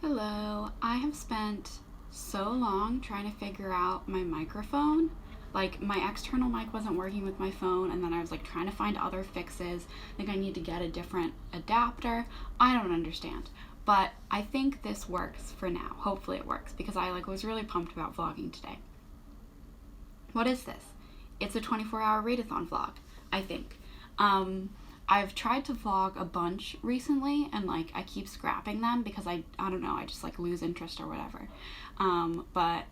Hello. I have spent so long trying to figure out my microphone. Like, my external mic wasn't working with my phone, and then I was like trying to find other fixes. I think I need to get a different adapter. I don't understand. But I think this works for now. Hopefully it works, because I was really pumped about vlogging today. What is this? It's a 24-hour readathon vlog, I think. I've tried to vlog a bunch recently, and I keep scrapping them because I don't know, I just lose interest or whatever. But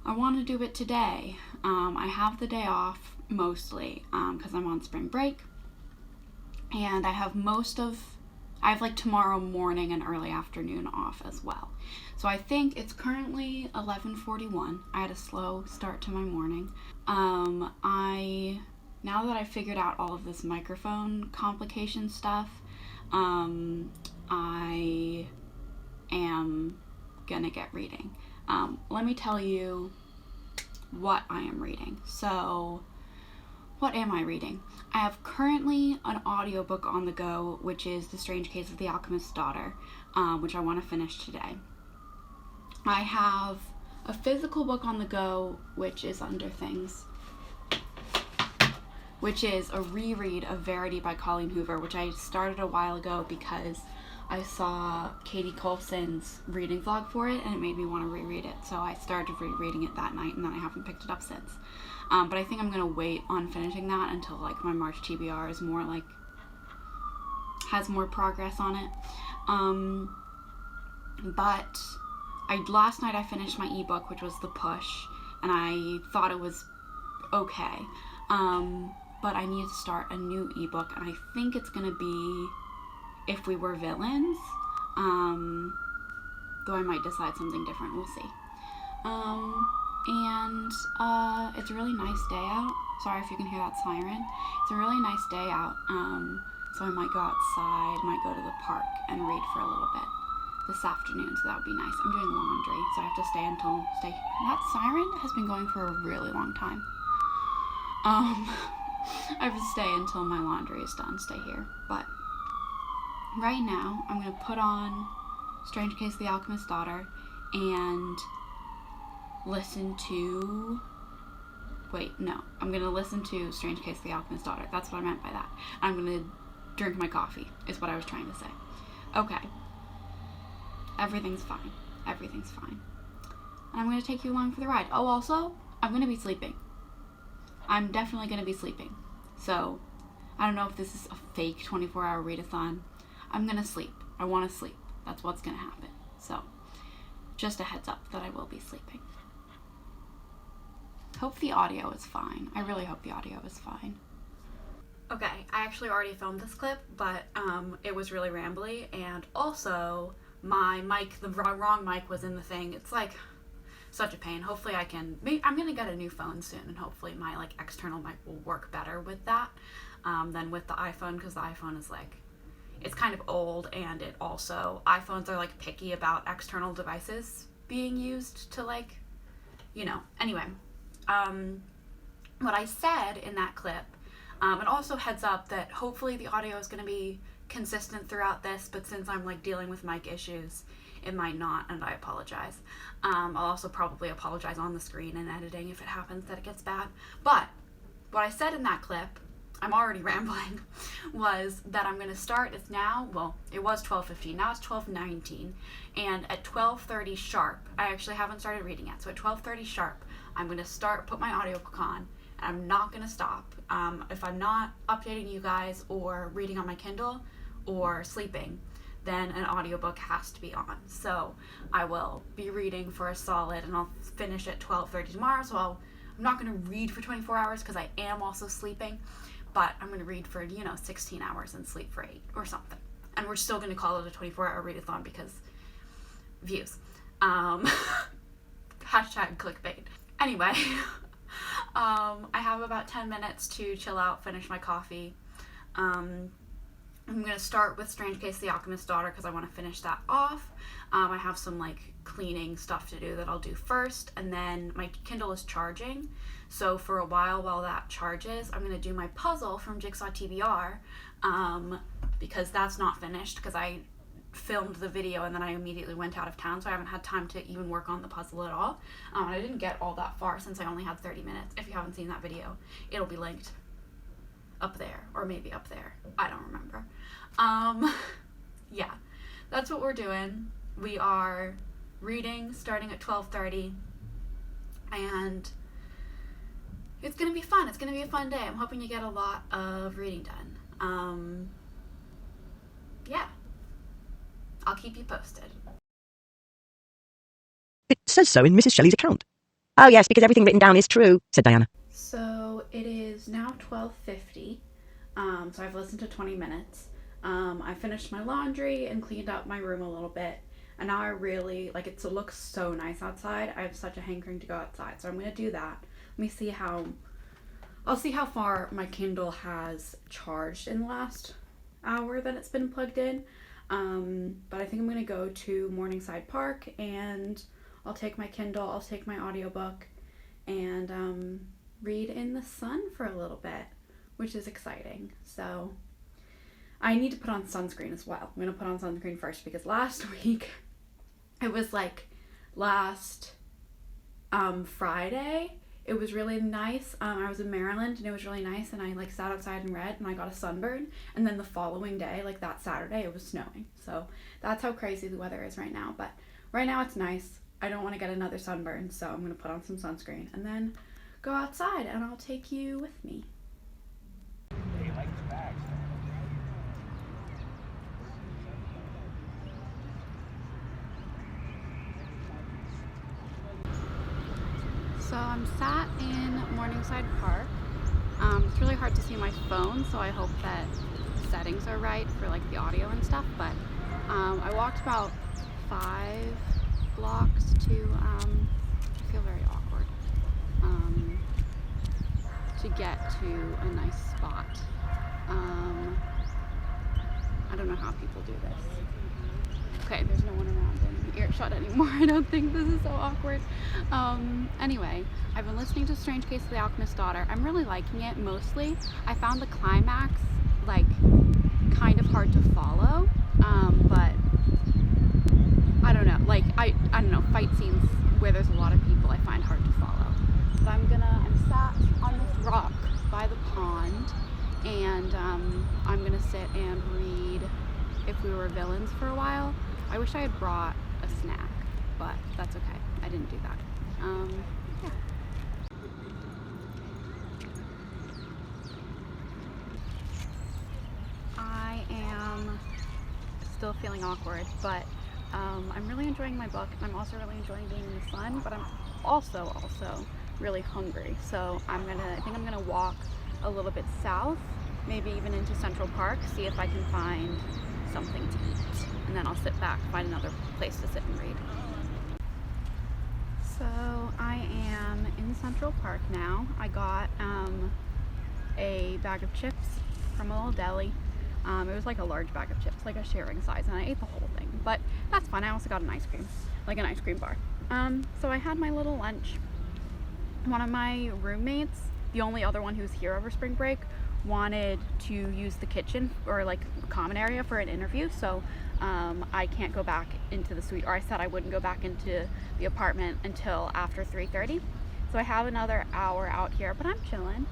I want to do it today. I have the day off mostly because I'm on spring break, and I have tomorrow morning and early afternoon off as well. So I think it's currently 11:41. I had a slow start to my morning. Now that I figured out all of this microphone complication stuff, I am gonna get reading. Let me tell you what I am reading. So, what am I reading? I have currently an audiobook on the go, which is The Strange Case of the Alchemist's Daughter, which I want to finish today. I have a physical book on the go, which is under things, which is a reread of Verity by Colleen Hoover, which I started a while ago because I saw Katie Colson's reading vlog for it, and it made me want to reread it. So I started rereading it that night, and then I haven't picked it up since. But I think I'm going to wait on finishing that until my March TBR is more has more progress on it. But last night I finished my ebook, which was The Push, and I thought it was okay. But I need to start a new ebook, and I think it's gonna be If We Were Villains, though I might decide something different, we'll see. It's a really nice day out. Sorry if you can hear that siren. It's a really nice day out, so I might go outside, might go to the park and read for a little bit this afternoon, so that would be nice. I'm doing laundry, so I have to stay. That siren has been going for a really long time. I have to stay until my laundry is done, stay here. But right now, I'm going to put on Strange Case of the Alchemist's Daughter and listen to... I'm going to listen to Strange Case of the Alchemist's Daughter. That's what I meant by that. I'm going to drink my coffee, is what I was trying to say. Okay. Everything's fine. Everything's fine. And I'm going to take you along for the ride. Oh, also, I'm going to be sleeping. I'm definitely going to be sleeping. So, I don't know if this is a fake 24-hour readathon. I'm going to sleep. I want to sleep. That's what's going to happen. So, just a heads up that I will be sleeping. Hope the audio is fine. I really hope the audio is fine. Okay, I actually already filmed this clip, but it was really rambly, and also my mic, the wrong mic was in the thing. It's such a pain. Hopefully I'm gonna get a new phone soon, and hopefully my external mic will work better with that than with the iPhone, because the iPhone is it's kind of old, and it also, iPhones are picky about external devices being used to anyway. What I said in that clip, and also heads up that hopefully the audio is gonna be consistent throughout this, but since I'm dealing with mic issues, it might not, and I apologize. I'll also probably apologize on the screen and editing if it happens that it gets bad. But what I said in that clip, I'm already rambling, was that I'm going to start, it was 12:15, now it's 12:19, and at 12:30 sharp, I actually haven't started reading yet, so at 12:30 sharp, I'm going to put my audiobook on, and I'm not going to stop. If I'm not updating you guys or reading on my Kindle or sleeping, then an audiobook has to be on. So I will be reading for a solid, and I'll finish at 12:30 tomorrow, so I'm not going to read for 24 hours because I am also sleeping, but I'm going to read for, 16 hours and sleep for 8 or something. And we're still going to call it a 24-hour readathon because views. Hashtag clickbait. Anyway, I have about 10 minutes to chill out, finish my coffee. I'm going to start with Strange Case of the Alchemist's Daughter because I want to finish that off. I have some cleaning stuff to do that I'll do first, and then my Kindle is charging, so for a while that charges, I'm going to do my puzzle from Jigsaw TBR, because that's not finished, because I filmed the video and then I immediately went out of town, so I haven't had time to even work on the puzzle at all. I didn't get all that far since I only had 30 minutes. If you haven't seen that video, it'll be linked up there, or maybe up there. I don't remember. Yeah, that's what we're doing. We are reading starting at 12:30, and it's gonna be fun. It's gonna be a fun day. I'm hoping you get a lot of reading done. Yeah, I'll keep you posted. It says so in Mrs. Shelley's account. Oh yes, because everything written down is true, said Diana. So it is now 12:50, so I've listened to 20 minutes. I finished my laundry and cleaned up my room a little bit, and now I really, like, it looks so nice outside. I have such a hankering to go outside, so I'm going to do that. Let me see I'll see how far my Kindle has charged in the last hour that it's been plugged in. But I think I'm going to go to Morningside Park, and I'll take my Kindle, I'll take my audiobook, and read in the sun for a little bit, which is exciting. So I need to put on sunscreen as well. I'm going to put on sunscreen first because last week, it was like last Friday, it was really nice. I was in Maryland and it was really nice, and I like sat outside and read and I got a sunburn, and then the following day, like that Saturday, it was snowing. So that's how crazy the weather is right now. But right now it's nice. I don't want to get another sunburn, so I'm going to put on some sunscreen and then go outside, and I'll take you with me. So I'm sat in Morningside Park. It's really hard to see my phone, so I hope that the settings are right for like the audio and stuff, but I walked about 5 blocks to, I feel very awkward, to get to a nice spot. I don't know how people do this. Okay, there's no one around in earshot anymore. I don't think this is so awkward. Anyway, I've been listening to Strange Case of the Alchemist's Daughter. I'm really liking it, mostly. I found the climax, like, kind of hard to follow, but I don't know. Like, I don't know, fight scenes where there's a lot of people I find hard to follow. But I'm sat on this rock by the pond, and I'm gonna sit and read If We Were Villains for a while. I wish I had brought a snack, but that's okay. I didn't do that. Yeah. I am still feeling awkward, but I'm really enjoying my book, and I'm also really enjoying being in the sun, but I'm also really hungry. So I think I'm gonna walk a little bit south, maybe even into Central Park, see if I can find something to eat, and then I'll sit back, find another place to sit and read. So I am in Central Park now. I got a bag of chips from a little deli. It was like a large bag of chips, like a sharing size, and I ate the whole thing, but that's fine. I also got an ice cream, like an ice cream bar. So I had my little lunch. One of my roommates, the only other one who's here over spring break, wanted to use the kitchen or like common area for an interview, so I can't go back into the suite, or I said I wouldn't go back into the apartment until after 3:30. So I have another hour out here, but I'm chilling.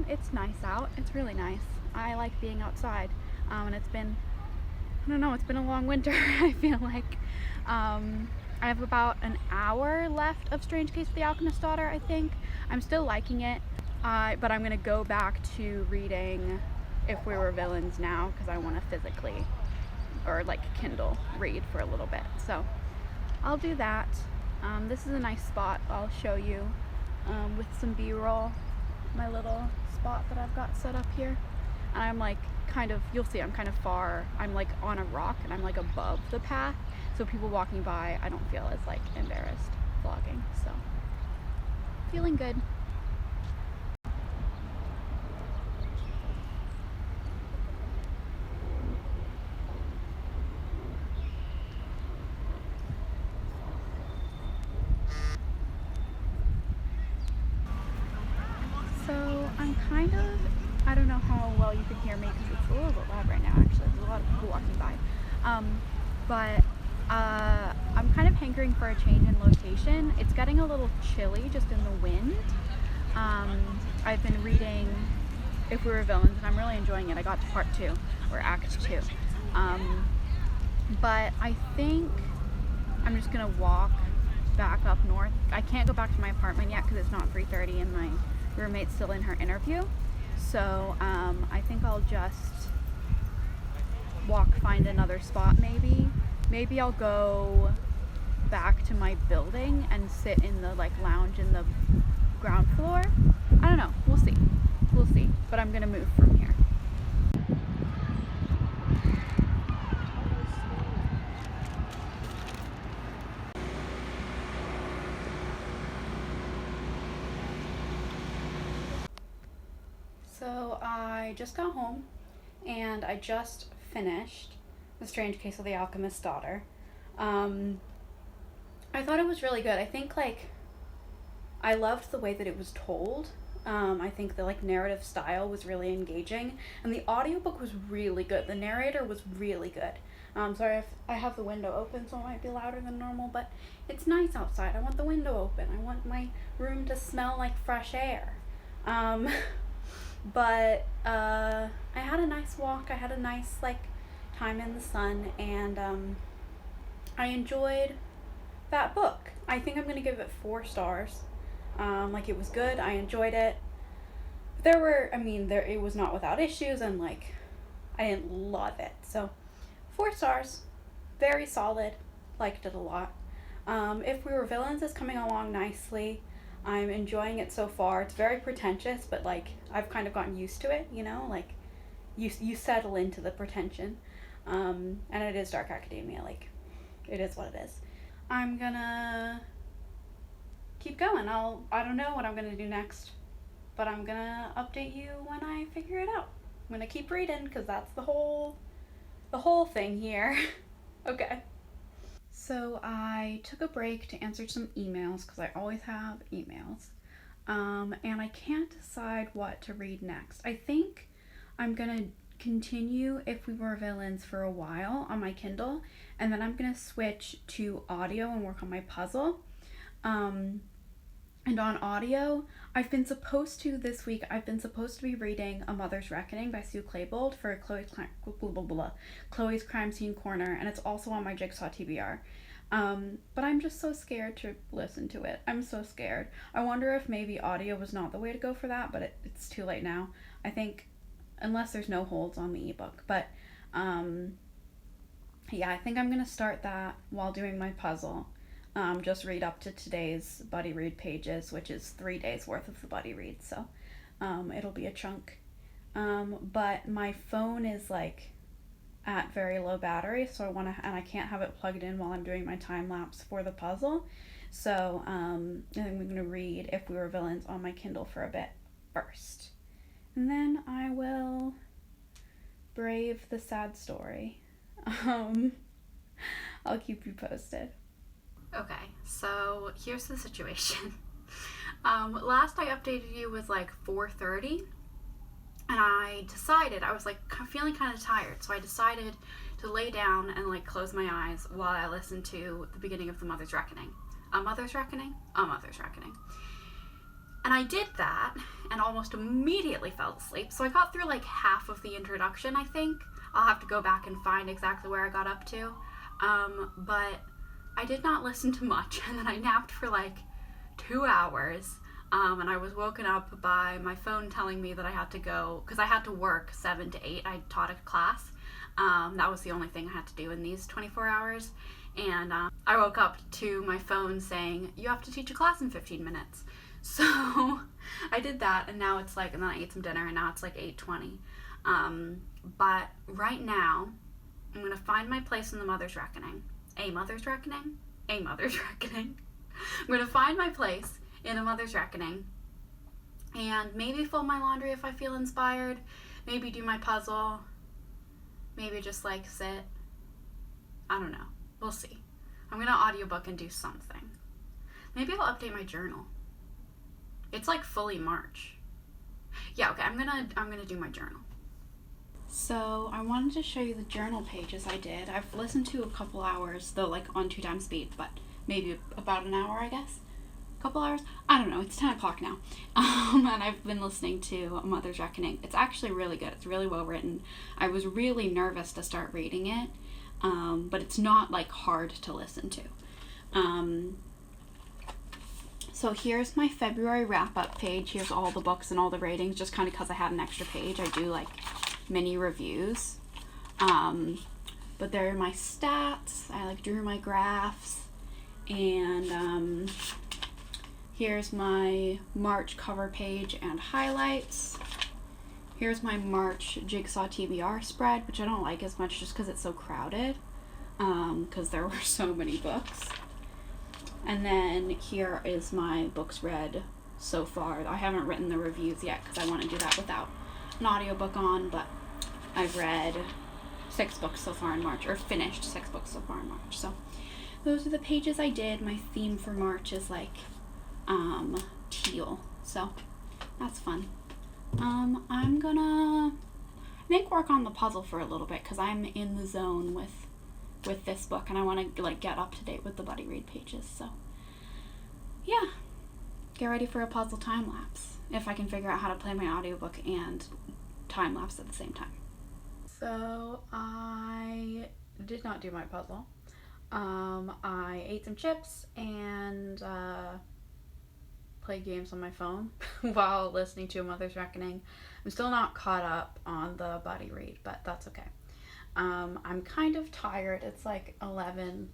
It's nice out. It's really nice. I like being outside, and it's been, I don't know, it's been a long winter. I feel like I have about an hour left of Strange Case of the Alchemist's Daughter, I think. I'm still liking it, but I'm gonna go back to reading If We Were Villains now, because I want to physically, or like Kindle, read for a little bit. So I'll do that. This is a nice spot I'll show you with some b-roll, my little spot that I've got set up here. And I'm like kind of, you'll see I'm kind of far, I'm like on a rock and I'm like above the path, so people walking by, I don't feel as like embarrassed vlogging. So feeling good. So I'm kind of, I don't know how well you can hear me because it's a little bit loud right now actually. There's a lot of people walking by. but I'm kind of hankering for a change in location. It's getting a little chilly just in the wind. I've been reading If We Were Villains, and I'm really enjoying it. I got to part 2, or act 2. But I think I'm just gonna walk back up north. I can't go back to my apartment yet because it's not 3:30 and my roommate's still in her interview. So I think I'll just find another spot maybe. Maybe I'll go back to my building and sit in the lounge in the ground floor. I don't know. We'll see. But I'm gonna move from here. So I just got home and I just finished The Strange Case of the Alchemist's Daughter. I thought it was really good. I think I loved the way that it was told. I think the narrative style was really engaging, and the audiobook was really good. The narrator was really good. Sorry if I have the window open, so it might be louder than normal, but it's nice outside. I want the window open. I want my room to smell like fresh air. But I had a nice walk. I had a nice time in the sun, and I enjoyed that book. I think I'm gonna give it 4 stars. It was good. I enjoyed it. It was not without issues, and I didn't love it. So 4 stars, very solid. Liked it a lot. If We Were Villains is coming along nicely. I'm enjoying it so far. It's very pretentious, but I've kind of gotten used to it, you settle into the pretension. And it is dark academia, it is what it is. I'm gonna keep going. I don't know what I'm gonna do next, but I'm gonna update you when I figure it out. I'm gonna keep reading because that's the whole thing here. Okay. So I took a break to answer some emails because I always have emails. And I can't decide what to read next. I think I'm gonna continue If We Were Villains for a while on my Kindle, and then I'm gonna switch to audio and work on my puzzle. And on audio, this week I've been supposed to be reading A Mother's Reckoning by Sue Klebold for Chloe's Crime Scene Corner, and it's also on my Jigsaw TBR. But I'm just so scared to listen to it. I'm so scared. I wonder if maybe audio was not the way to go for that, but it's too late now. I think, unless there's no holds on the ebook. But yeah, I think I'm gonna start that while doing my puzzle. Just read up to today's buddy read pages, which is 3 days worth of the buddy read, so it'll be a chunk. But my phone is at very low battery, so I can't have it plugged in while I'm doing my time lapse for the puzzle. So I think I'm gonna read If We Were Villains on my Kindle for a bit first, and then I will brave the sad story. I'll keep you posted. Okay, so here's the situation. Last I updated you was 4:30, and I decided, I was feeling kind of tired, so I decided to lay down and close my eyes while I listened to the beginning of The Mother's Reckoning. A Mother's Reckoning? A Mother's Reckoning. And I did that, and almost immediately fell asleep, so I got through half of the introduction, I think. I'll have to go back and find exactly where I got up to. But I did not listen to much, and then I napped for 2 hours, and I was woken up by my phone telling me that I had to go, because I had to work 7 to 8. I taught a class. That was the only thing I had to do in these 24 hours, and I woke up to my phone saying, you have to teach a class in 15 minutes. So I did that, and now it's and then I ate some dinner, and now it's 8:20. But right now, I'm going to find my place in The Mother's Reckoning. A Mother's Reckoning? A Mother's Reckoning. I'm going to find my place in A Mother's Reckoning, and maybe fold my laundry if I feel inspired, maybe do my puzzle, maybe just sit. I don't know. We'll see. I'm going to audiobook and do something. Maybe I'll update my journal. It's fully March. Yeah, okay, I'm gonna do my journal. So I wanted to show you the journal pages I did. I've listened to a couple hours, though like on 2 times speed, but maybe about an hour, I guess. A couple hours? I don't know, it's 10 o'clock now. And I've been listening to A Mother's Reckoning. It's actually really good. It's really well written. I was really nervous to start reading it, but it's not like hard to listen to. So here's my February wrap-up page. Here's all the books and all the ratings, just kind of because I had an extra page. I do like mini reviews. But there are my stats. I like drew my graphs. And here's my March cover page and highlights. Here's my March Jigsaw TBR spread, which I don't like as much just because it's so crowded. Because there were so many books. And then here is my books read so far. I haven't written the reviews yet because I want to do that without an audiobook on, but I've read 6 books so far in March, or finished 6 books so far in March. So those are the pages I did. My theme for March is like teal, so that's fun. I'm gonna, I think, work on the puzzle for a little bit because I'm in the zone with this book, and I want to like get up to date with the buddy read pages. So yeah, get ready for a puzzle time lapse if I can figure out how to play my audiobook and time lapse at the same time. So I did not do my puzzle. I ate some chips and played games on my phone while listening to A Mother's Reckoning. I'm still not caught up on the buddy read, but that's okay. I'm kind of tired. It's like 11,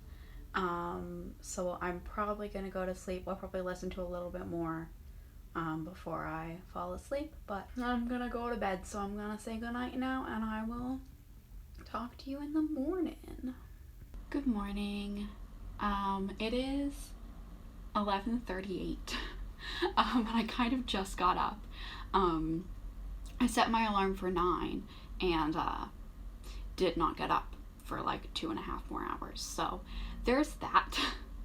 so I'm probably gonna go to sleep. I'll probably listen to a little bit more before I fall asleep, but I'm gonna go to bed, so I'm gonna say goodnight now, and I will talk to you in the morning. Good morning. It is 11:38, and I kind of just got up. I set my alarm for 9, and did not get up for like 2.5 more hours, so there's that.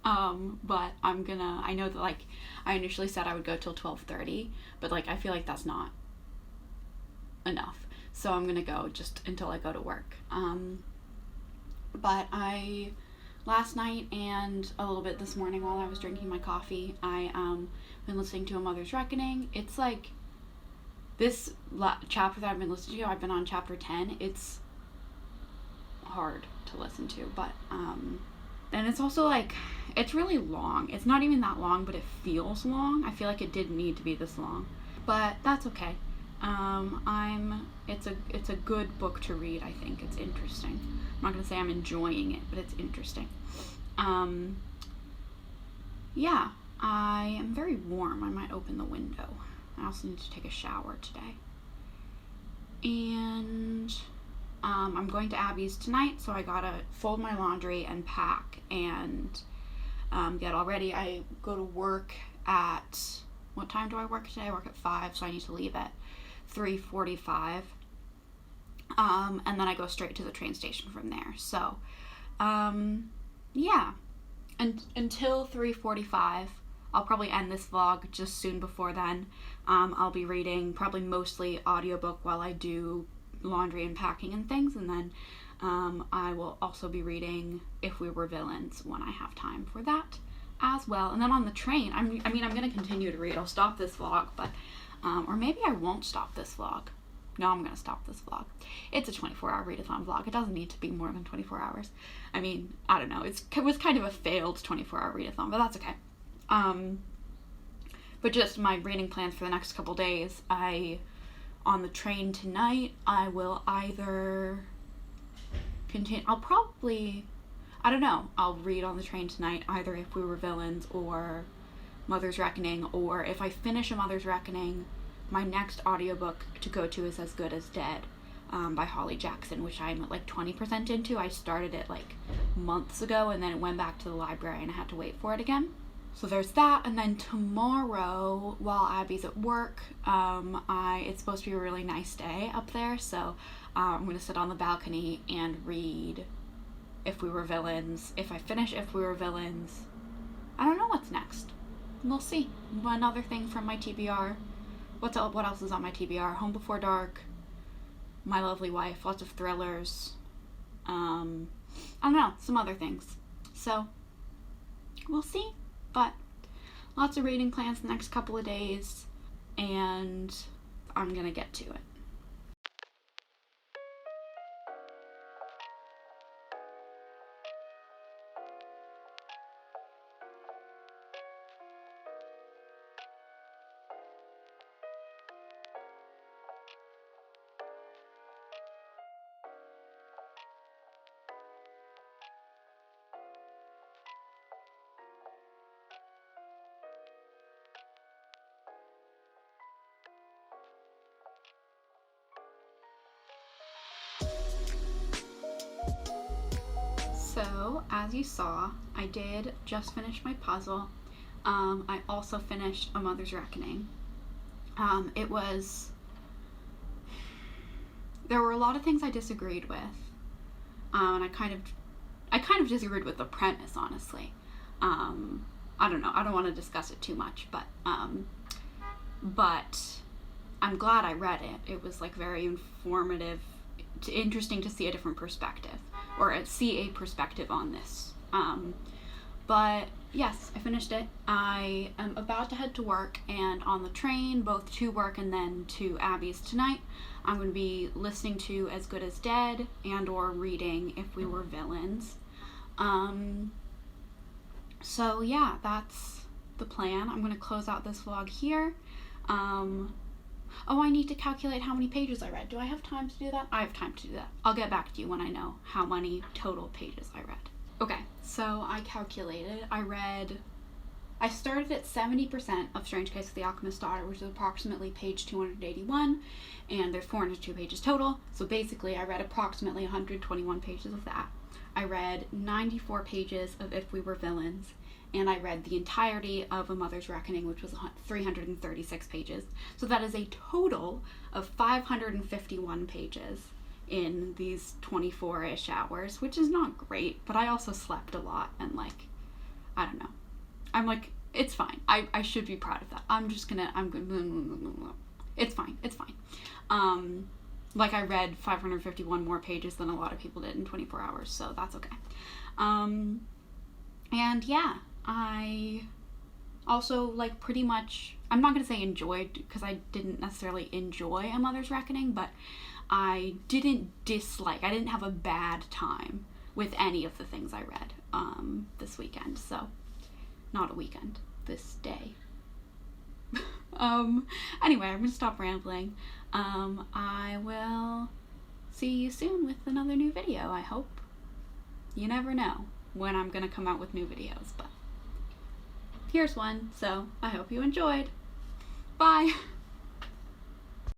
But I know that like I initially said I would go till 12:30, but like I feel like that's not enough, so I'm gonna go just until I go to work. But last night and a little bit this morning while I was drinking my coffee, I been listening to A Mother's Reckoning. It's like this chapter that I've been listening to, I've been on chapter 10. It's hard to listen to, but and it's also like it's really long. It's not even that long, but it feels long. I feel like it didn't need to be this long, but that's okay. It's a good book to read. I think it's interesting. I'm not gonna say I'm enjoying it, but it's interesting. Yeah, I am very warm. I might open the window. I also need to take a shower today, and I'm going to Abby's tonight, so I gotta fold my laundry and pack and get all ready. I go to work at, what time do I work today? I work at 5, so I need to leave at 3:45. And then I go straight to the train station from there. So, yeah. And until 3:45, I'll probably end this vlog just soon before then. I'll be reading probably mostly audiobook while I do laundry and packing and things, and then I will also be reading If We Were Villains when I have time for that as well. And then on the train, I'm going to continue to read. I'll stop this vlog, but or maybe I won't stop this vlog. No, I'm going to stop this vlog. It's a 24-hour readathon vlog. It doesn't need to be more than 24 hours. I mean, I don't know. It was kind of a failed 24-hour readathon, but that's okay. But just my reading plans for the next couple days, on the train tonight, I will either continue, I don't know, I'll read on the train tonight either If We Were Villains or Mother's Reckoning, or if I finish A Mother's Reckoning, my next audiobook to go to is As Good as Dead by Holly Jackson, which I'm like 20% into. I started it like months ago, and then it went back to the library and I had to wait for it again. So there's that, and then tomorrow, while Abby's at work, it's supposed to be a really nice day up there, so I'm going to sit on the balcony and read If We Were Villains. If I finish If We Were Villains, I don't know what's next. We'll see. Another thing from my TBR. What else is on my TBR? Home Before Dark, My Lovely Wife, lots of thrillers. I don't know, some other things. So, we'll see. But lots of reading plans the next couple of days, and I'm gonna get to it. So, as you saw, I did just finish my puzzle. I also finished A Mother's Reckoning. There were a lot of things I disagreed with, and I kind of disagreed with the premise, honestly. I don't know, I don't want to discuss it too much, but I'm glad I read it. It was like very informative, interesting to see a different perspective, or see a perspective on this. But yes, I finished it. I am about to head to work, and on the train, both to work and then to Abby's tonight, I'm going to be listening to As Good as Dead and or reading If We Were Villains. So yeah, that's the plan. I'm going to close out this vlog here. Oh, I need to calculate how many pages I read. Do I have time to do that? I have time to do that. I'll get back to you when I know how many total pages I read. Okay, so I calculated. I started at 70% of Strange Case of the Alchemist's Daughter, which is approximately page 281, and there's 402 pages total, so basically I read approximately 121 pages of that. I read 94 pages of If We Were Villains, and I read the entirety of A Mother's Reckoning, which was 336 pages. So that is a total of 551 pages in these 24-ish hours, which is not great, but I also slept a lot, and I don't know. I'm like, it's fine. I should be proud of that. It's fine. I read 551 more pages than a lot of people did in 24 hours, so that's okay. And yeah, I also pretty much, I'm not going to say enjoyed, because I didn't necessarily enjoy A Mother's Reckoning, but I didn't have a bad time with any of the things I read this weekend. So, not a weekend, this day. Anyway, I'm going to stop rambling. I will see you soon with another new video, I hope. You never know when I'm going to come out with new videos, but here's one, so I hope you enjoyed. Bye!